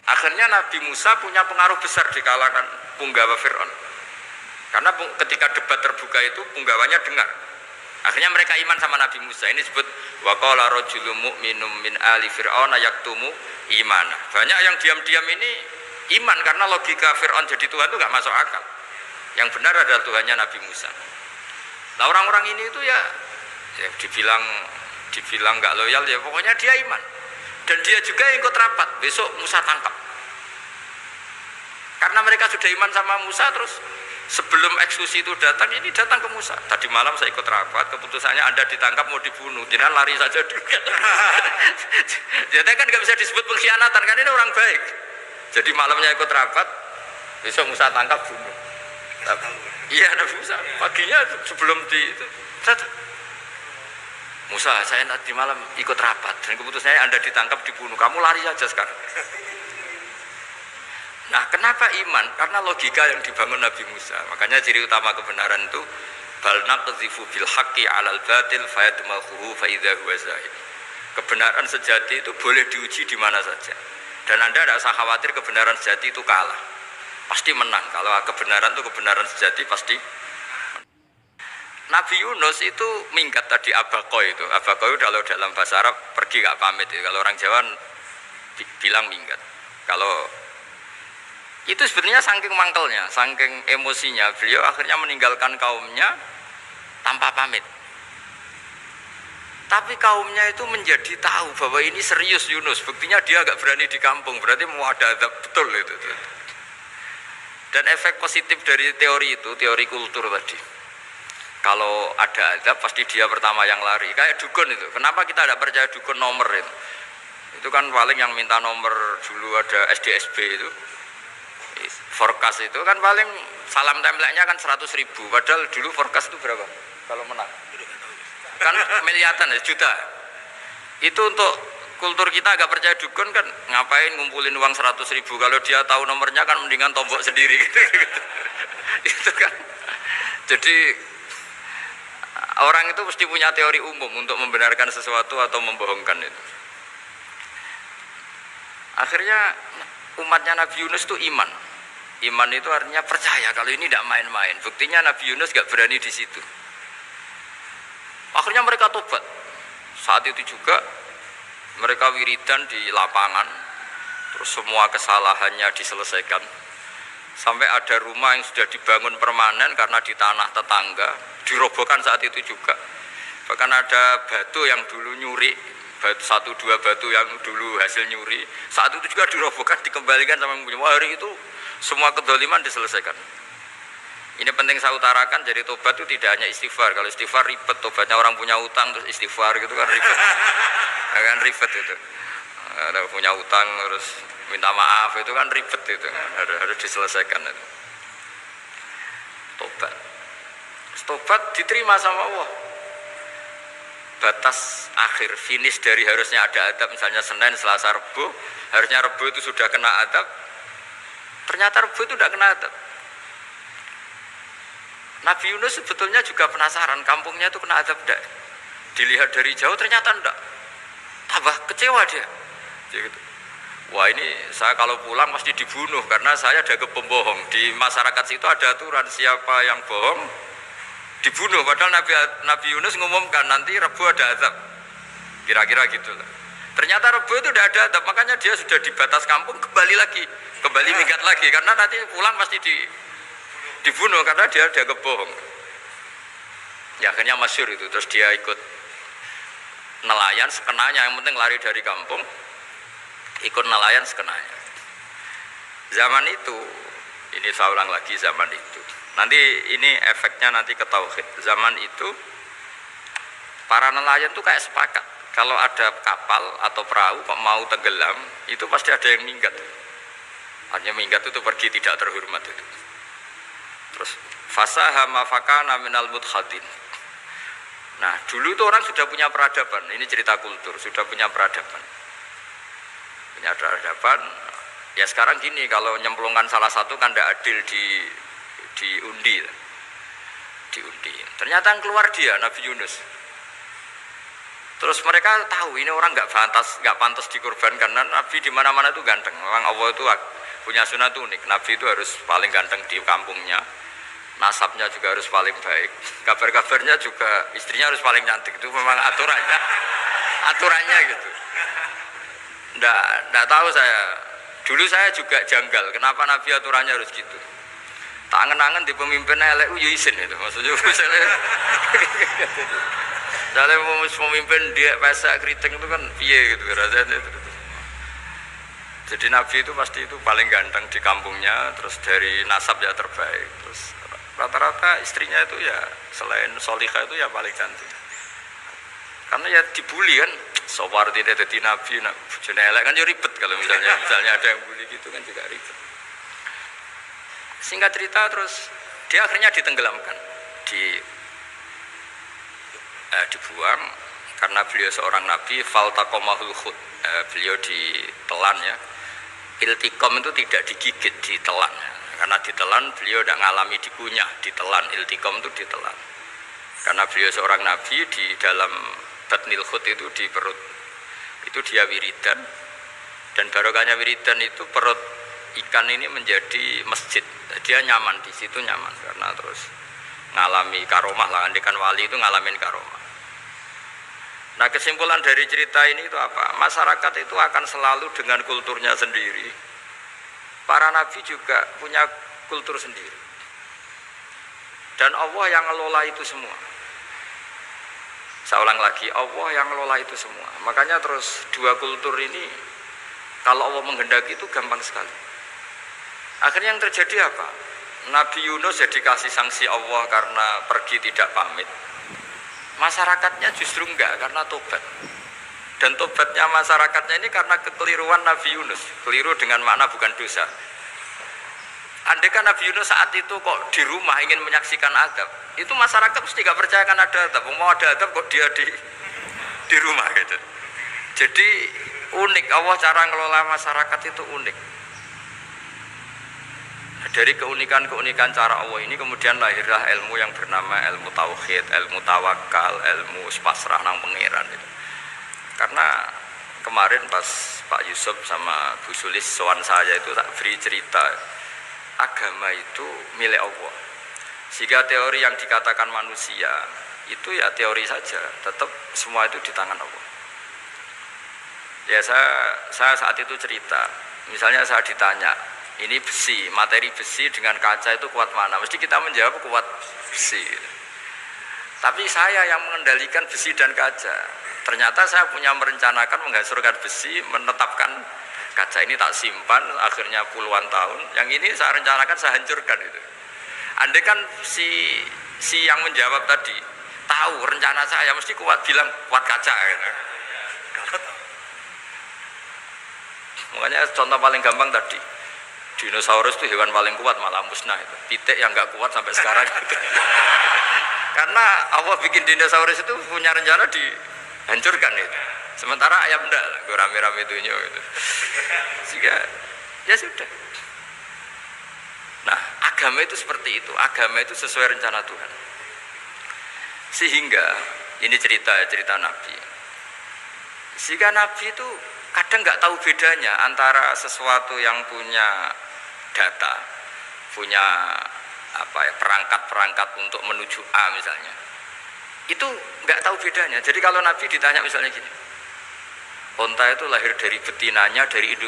Akhirnya Nabi Musa punya pengaruh besar di kalangan punggawa Fir'aun. Karena ketika debat terbuka itu punggawanya dengar. Akhirnya mereka iman sama Nabi Musa. Ini disebut wa qala rajulun mu'minun min ali fir'aun yaktumu imana. Banyak yang diam-diam ini iman karena logika Fir'aun jadi Tuhan itu enggak masuk akal. Yang benar adalah Tuhannya Nabi Musa. Nah, orang-orang ini itu ya dibilang enggak loyal ya pokoknya dia iman. Dan dia juga ikut rapat, besok Musa tangkap. Karena mereka sudah iman sama Musa, terus sebelum eksekusi itu datang, ini datang ke Musa. Tadi malam saya ikut rapat, keputusannya Anda ditangkap mau dibunuh, tidak lari saja dulu. Jadi kan nggak bisa disebut pengkhianatan, kan ini orang baik. Jadi malamnya ikut rapat, besok Musa tangkap bunuh. Iya, Nabi Musa paginya sebelum itu. Musa, saya nanti malam ikut rapat dan keputusannya Anda ditangkap dibunuh. Kamu lari saja sekarang. Nah, kenapa iman? Karena logika yang dibangun Nabi Musa. Makanya ciri utama kebenaran itu bal naqdhifu bil haqqi 'alal batil fayadmaghuhu fa idza huwa zahid. Kebenaran sejati itu boleh diuji di mana saja. Dan Anda tidak usah khawatir kebenaran sejati itu kalah. Pasti menang. Kalau kebenaran itu kebenaran sejati pasti. Nabi Yunus itu minggat tadi abaqo itu. Abaqo itu kalau dalam bahasa Arab pergi gak pamit. Kalau orang Jawa bilang minggat. Kalau itu sebenarnya saking mangkelnya, saking emosinya, beliau akhirnya meninggalkan kaumnya tanpa pamit. Tapi kaumnya itu menjadi tahu bahwa ini serius Yunus. Buktinya dia agak berani di kampung. Berarti mau ada azab betul itu. Dan efek positif dari teori itu, teori kultur tadi. Kalau ada azab pasti dia pertama yang lari. Kayak dukun itu. Kenapa kita tidak percaya dukun nomor itu? Itu kan paling yang minta nomor dulu ada SDSB itu. Forecast itu kan paling salam templeknya kan 100.000. Padahal dulu forecast itu berapa? Kalau menang. Kan miliaran ya, juta. Itu untuk kultur kita agak percaya dukun kan ngapain ngumpulin uang 100.000. Kalau dia tahu nomornya kan mendingan tombok sendiri gitu. Itu kan. Jadi orang itu mesti punya teori umum untuk membenarkan sesuatu atau membohongkan itu. Akhirnya umatnya Nabi Yunus itu iman. Iman itu artinya percaya kalau ini tidak main-main. Buktinya Nabi Yunus gak berani di situ. Akhirnya mereka tobat. Saat itu juga mereka wiridan di lapangan. Terus semua kesalahannya diselesaikan. Sampai ada rumah yang sudah dibangun permanen karena di tanah tetangga, dirobohkan saat itu juga. Bahkan ada batu yang dulu nyuri, satu dua batu yang dulu hasil nyuri, saat itu juga dirobohkan, dikembalikan sama yang punya. Hari itu semua kedoliman diselesaikan. Ini penting saya utarakan, jadi tobat itu tidak hanya istighfar. Kalau istighfar ribet, tobatnya orang punya utang terus istighfar gitu kan ribet. Kan ribet itu. Ada punya utang terus minta maaf itu kan ribet itu kan. Harus diselesaikan itu. Tobat diterima sama Allah. Batas akhir finish dari harusnya ada adab misalnya Senin, Selasa, Rebu, harusnya Rebu itu sudah kena adab. Ternyata Rebu itu tidak kena adab. Nabi Yunus sebetulnya juga penasaran kampungnya itu kena adab tidak. Dilihat dari jauh ternyata tidak. Tambah kecewa dia. Gitu. Wah ini saya kalau pulang pasti dibunuh karena saya ada pembohong. Di masyarakat situ ada aturan siapa yang bohong dibunuh. Padahal Nabi Yunus ngumumkan nanti Rebu ada azab. Kira-kira gitu lah. Ternyata Rebu itu tidak ada azab, makanya dia sudah di batas kampung kembali minggat lagi karena nanti pulang pasti dibunuh karena dia ada bohong. Ya akhirnya masyhur itu, terus dia ikut nelayan sekenanya, yang penting lari dari kampung. Ikut nelayan sekenanya. Zaman itu, ini saya ulang lagi zaman itu. Nanti ini efeknya nanti ke tauhid. Zaman itu para nelayan tuh kayak sepakat. Kalau ada kapal atau perahu kok mau tenggelam, itu pasti ada yang minggat. Artinya minggat itu pergi tidak terhormat itu. Terus fasahama fakana minal mudkhadin. Nah, dulu itu orang sudah punya peradaban. Ini cerita kultur, sudah punya peradaban. Punya peradaban. Ya sekarang gini, kalau nyemplungkan salah satu kan tidak adil diundi. Ternyata yang keluar dia Nabi Yunus. Terus mereka tahu ini orang nggak pantas dikorbankan. Karena Nabi di mana-mana itu ganteng. Memang Allah itu punya sunat unik. Nabi itu harus paling ganteng di kampungnya. Nasabnya juga harus paling baik. Kabar-kabarnya juga istrinya harus paling cantik. Itu memang aturannya gitu. Nggak tahu saya. Dulu saya juga janggal. Kenapa Nabi aturannya harus gitu? Tak angen-angen di pemimpin elek isin itu. Maksudnya misalnya pemimpin dia pesak keriting itu kan piye gitu rasanya itu. Jadi Nabi itu pasti itu paling ganteng di kampungnya, terus dari nasab ya terbaik, terus rata-rata istrinya itu ya selain solihah itu ya paling cantik. Karena ya dibully kan, sopar tidak jadi Nabi, bujone elek kan ya ribet kalau misalnya ada yang bully gitu kan juga ribet. Singkat cerita terus dia akhirnya ditenggelamkan, dibuang karena beliau seorang nabi. Faltaqamahul khut, beliau ditelan ya. Iltiqam itu tidak digigit, ditelan. Karena ditelan beliau tidak mengalami dikunyah, ditelan. Iltiqam itu ditelan. Karena beliau seorang nabi, di dalam batnil khut itu di perut itu dia wiridan, dan barokahnya wiridan itu perut ikan ini menjadi masjid. Dia nyaman di situ, nyaman karena terus ngalami karomah lah. Andekan wali itu ngalamin karomah. Nah, kesimpulan dari cerita ini itu apa? Masyarakat itu akan selalu dengan kulturnya sendiri. Para nabi juga punya kultur sendiri. Dan Allah yang ngelola itu semua. Saya ulang lagi, Allah yang ngelola itu semua. Makanya terus dua kultur ini kalau Allah menghendaki itu gampang sekali. Akhirnya yang terjadi apa? Nabi Yunus jadi kasih sanksi Allah karena pergi tidak pamit. Masyarakatnya justru enggak, karena tobat. Dan tobatnya masyarakatnya ini karena kekeliruan Nabi Yunus. Keliru dengan makna bukan dosa. Andai kan Nabi Yunus saat itu kok di rumah ingin menyaksikan adab, itu masyarakat mesti gak percaya kan ada adab. Mau ada adab kok dia di rumah gitu. Jadi unik, Allah cara ngelola masyarakat itu unik. Dari keunikan-keunikan cara Allah ini kemudian lahirlah ilmu yang bernama ilmu tauhid, ilmu tawakal, ilmu pasrah nang pangeran itu. Karena kemarin pas Pak Yusuf sama Bu Sulis sowan saya itu tak beri cerita, agama itu milik Allah. Sehingga teori yang dikatakan manusia itu ya teori saja, tetap semua itu di tangan Allah. Ya saya saat itu cerita, misalnya saya ditanya, ini besi, materi besi dengan kaca itu kuat mana? Mesti kita menjawab kuat besi. Tapi saya yang mengendalikan besi dan kaca. Ternyata saya punya merencanakan menghancurkan besi, menetapkan kaca ini tak simpan, akhirnya puluhan tahun. Yang ini saya rencanakan saya hancurkan itu. Andai kan si yang menjawab tadi tahu rencana saya, mesti kuat bilang kuat kaca. Gitu. Makanya contoh paling gampang tadi. Dinosaurus itu hewan paling kuat, malah musnah itu. Pitik yang nggak kuat sampai sekarang gitu. Karena Allah bikin dinosaurus itu punya rencana dihancurkan itu. Sementara ayam enggak, gue rame-rame itunya gitu. Sehingga ya sudah. Nah, agama itu seperti itu. Agama itu sesuai rencana Tuhan. Sehingga ini cerita Nabi. Sehingga Nabi itu kadang nggak tahu bedanya antara sesuatu yang punya data, punya perangkat-perangkat untuk menuju A misalnya, itu nggak tahu bedanya. Jadi kalau Nabi ditanya misalnya gini, onta itu lahir dari betinanya, dari indukannya